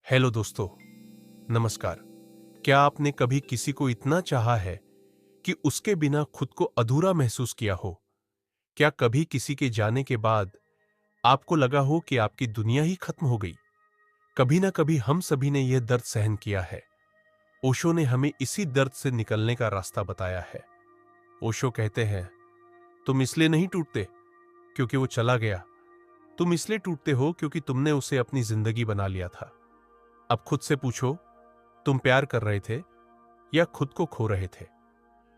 Hello दोस्तों, नमस्कार। क्या आपने कभी किसी को इतना चाहा है कि उसके बिना खुद को अधूरा महसूस किया हो? क्या कभी किसी के जाने के बाद आपको लगा हो कि आपकी दुनिया ही खत्म हो गई? कभी ना कभी हम सभी ने यह दर्द सहन किया है। ओशो ने हमें इसी दर्द से निकलने का रास्ता बताया है। ओशो कहते हैं, तुम इसलिए नहीं टूटते क्योंकि वो चला गया। तुम इसलिए टूटते हो क्योंकि तुमने उसे अपनी जिंदगी बना लिया था। अब खुद से पूछो, तुम प्यार कर रहे थे या खुद को खो रहे थे?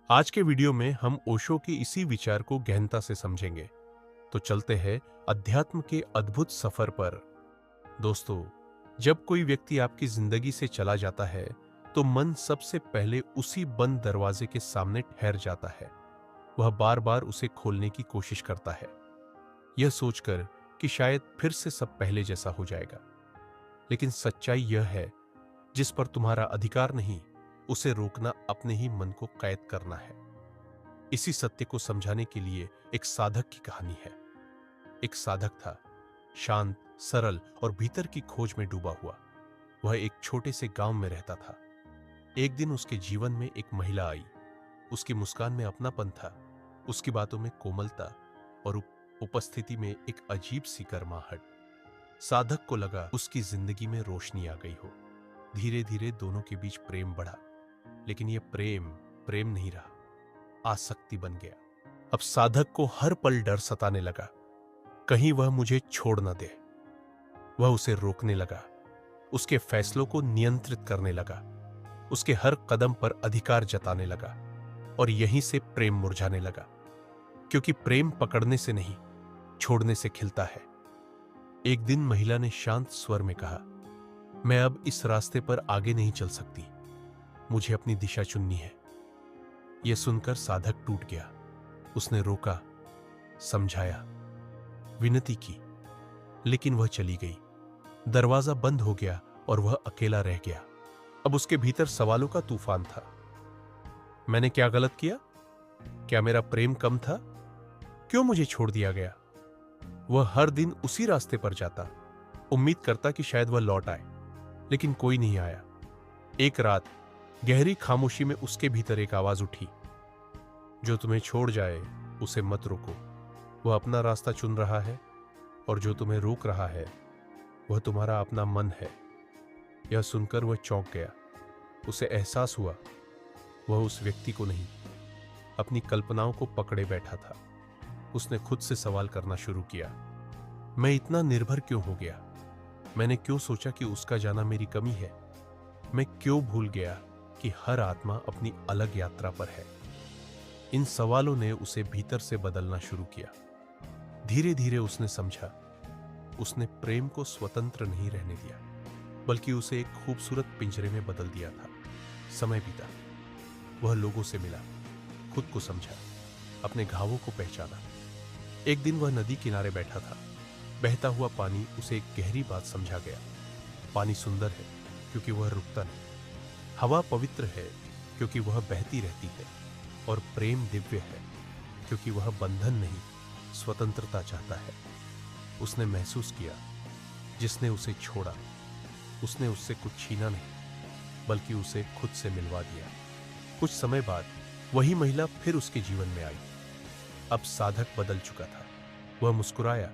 आज के वीडियो में हम ओशो की इसी विचार को गहनता से समझेंगे। तो चलते हैं अध्यात्म के अद्भुत सफर पर। दोस्तों, जब कोई व्यक्ति आपकी जिंदगी से चला जाता है तो मन सबसे पहले उसी बंद दरवाजे के सामने ठहर जाता है। वह बार बार उसे खोलने की कोशिश करता है, यह सोचकर कि शायद फिर से सब पहले जैसा हो जाएगा। लेकिन सच्चाई यह है, जिस पर तुम्हारा अधिकार नहीं, उसे रोकना अपने ही मन को कैद करना है। इसी सत्य को समझाने के लिए एक साधक की कहानी है। एक साधक था, शांत, सरल और भीतर की खोज में डूबा हुआ। वह एक छोटे से गांव में रहता था। एक दिन उसके जीवन में एक महिला आई। उसकी मुस्कान में अपनापन था, उसकी बातों में कोमलता और उपस्थिति में एक अजीब सी गर्माहट। साधक को लगा उसकी जिंदगी में रोशनी आ गई हो। धीरे धीरे दोनों के बीच प्रेम बढ़ा, लेकिन यह प्रेम प्रेम नहीं रहा, आसक्ति बन गया। अब साधक को हर पल डर सताने लगा, कहीं वह मुझे छोड़ न दे। वह उसे रोकने लगा, उसके फैसलों को नियंत्रित करने लगा, उसके हर कदम पर अधिकार जताने लगा। और यहीं से प्रेम मुरझाने लगा, क्योंकि प्रेम पकड़ने से नहीं, छोड़ने से खिलता है। एक दिन महिला ने शांत स्वर में कहा, मैं अब इस रास्ते पर आगे नहीं चल सकती, मुझे अपनी दिशा चुननी है। यह सुनकर साधक टूट गया। उसने रोका, समझाया, विनती की, लेकिन वह चली गई। दरवाजा बंद हो गया और वह अकेला रह गया। अब उसके भीतर सवालों का तूफान था। मैंने क्या गलत किया? क्या मेरा प्रेम कम था? क्यों मुझे छोड़ दिया गया? वह हर दिन उसी रास्ते पर जाता, उम्मीद करता कि शायद वह लौट आए, लेकिन कोई नहीं आया। एक रात गहरी खामोशी में उसके भीतर एक आवाज उठी, जो तुम्हें छोड़ जाए उसे मत रोको, वह अपना रास्ता चुन रहा है, और जो तुम्हें रोक रहा है वह तुम्हारा अपना मन है। यह सुनकर वह चौंक गया। उसे एहसास हुआ वह उस व्यक्ति को नहीं, अपनी कल्पनाओं को पकड़े बैठा था। उसने खुद से सवाल करना शुरू किया, मैं इतना निर्भर क्यों हो गया? मैंने क्यों सोचा कि उसका जाना मेरी कमी है? मैं क्यों भूल गया कि हर आत्मा अपनी अलग यात्रा पर है? इन सवालों ने उसे भीतर से बदलना शुरू किया। धीरे धीरे उसने समझा, उसने प्रेम को स्वतंत्र नहीं रहने दिया, बल्कि उसे एक खूबसूरत पिंजरे में बदल दिया था। समय बीता, वह लोगों से मिला, खुद को समझा, अपने घावों को पहचाना। एक दिन वह नदी किनारे बैठा था। बहता हुआ पानी उसे एक गहरी बात समझा गया। पानी सुंदर है क्योंकि वह रुकता नहीं, हवा पवित्र है क्योंकि वह बहती रहती है, और प्रेम दिव्य है क्योंकि वह बंधन नहीं, स्वतंत्रता चाहता है। उसने महसूस किया, जिसने उसे छोड़ा उसने उससे कुछ छीना नहीं, बल्कि उसे खुद से मिलवा दिया। कुछ समय बाद वही महिला फिर उसके जीवन में आई। अब साधक बदल चुका था। वह मुस्कुराया,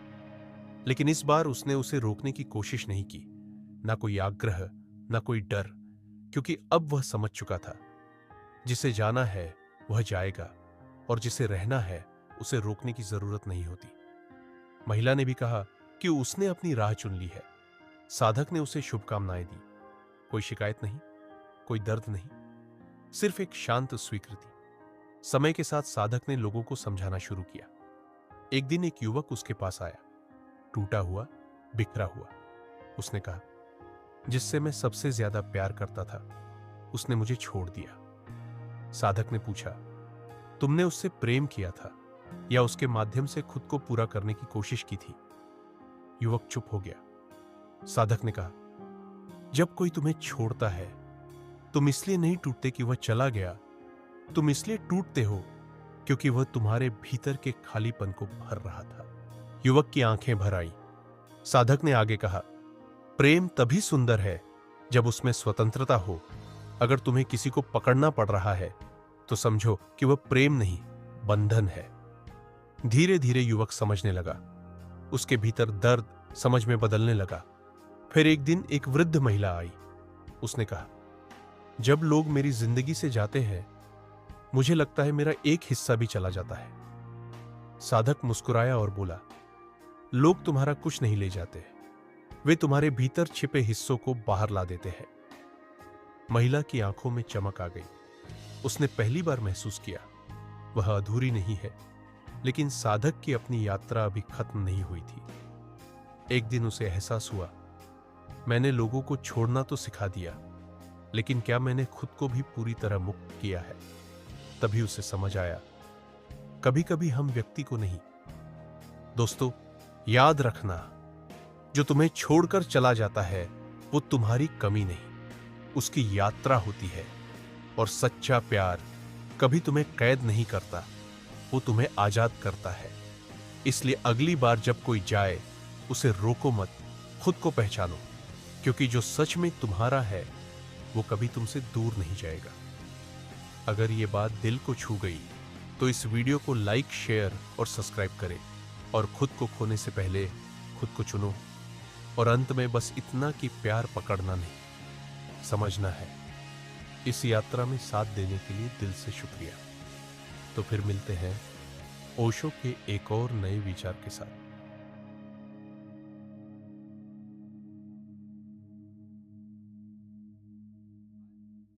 लेकिन इस बार उसने उसे रोकने की कोशिश नहीं की। ना कोई आग्रह, ना कोई डर, क्योंकि अब वह समझ चुका था, जिसे जाना है वह जाएगा, और जिसे रहना है उसे रोकने की जरूरत नहीं होती। महिला ने भी कहा कि उसने अपनी राह चुन ली है। साधक ने उसे शुभकामनाएं दी। कोई शिकायत नहीं, कोई दर्द नहीं, सिर्फ एक शांत स्वीकृति। समय के साथ साधक ने लोगों को समझाना शुरू किया। एक दिन एक युवक उसके पास आया, टूटा हुआ, बिखरा हुआ। उसने कहा, जिससे मैं सबसे ज्यादा प्यार करता था उसने मुझे छोड़ दिया। साधक ने पूछा, तुमने उससे प्रेम किया था या उसके माध्यम से खुद को पूरा करने की कोशिश की थी? युवक चुप हो गया। साधक ने कहा, जब कोई तुम्हें छोड़ता है तुम इसलिए नहीं टूटते कि वह चला गया, तुम इसलिए टूटते हो क्योंकि वह तुम्हारे भीतर के खालीपन को भर रहा था। युवक की आंखें भर आईं। साधक ने आगे कहा, प्रेम तभी सुंदर है जब उसमें स्वतंत्रता हो, अगर तुम्हें किसी को पकड़ना पड़ रहा है तो समझो कि वह प्रेम नहीं, बंधन है। धीरे धीरे युवक समझने लगा। उसके भीतर दर्द समझ में बदलने लगा। फिर एक दिन एक वृद्ध महिला आई। उसने कहा, जब लोग मेरी जिंदगी से जाते हैं, मुझे लगता है मेरा एक हिस्सा भी चला जाता है। साधक मुस्कुराया और बोला, लोग तुम्हारा कुछ नहीं ले जाते, वे तुम्हारे भीतर छिपे हिस्सों को बाहर ला देते हैं। महिला की आंखों में चमक आ गई। उसने पहली बार महसूस किया, वह अधूरी नहीं है, लेकिन साधक की अपनी यात्रा अभी खत्म नहीं हुई थी। एक दिन उसे एहसास हुआ, मैंने लोगों को छोड़ना तो सिखा दिया, लेकिन क्या मैंने खुद को भी पूरी तरह मुक्त किया है? तभी उसे समझ आया, कभी कभी हम व्यक्ति को नहीं। दोस्तों, याद रखना, जो तुम्हें छोड़कर चला जाता है वो तुम्हारी कमी नहीं, उसकी यात्रा होती है। और सच्चा प्यार कभी तुम्हें कैद नहीं करता, वो तुम्हें आजाद करता है। इसलिए अगली बार जब कोई जाए, उसे रोको मत, खुद को पहचानो, क्योंकि जो सच में तुम्हारा है वो कभी तुमसे दूर नहीं जाएगा। अगर ये बात दिल को छू गई तो इस वीडियो को लाइक, शेयर और सब्सक्राइब करें। और खुद को खोने से पहले खुद को चुनो। और अंत में बस इतना कि प्यार पकड़ना नहीं, समझना है। इस यात्रा में साथ देने के लिए दिल से शुक्रिया। तो फिर मिलते हैं ओशो के एक और नए विचार के साथ।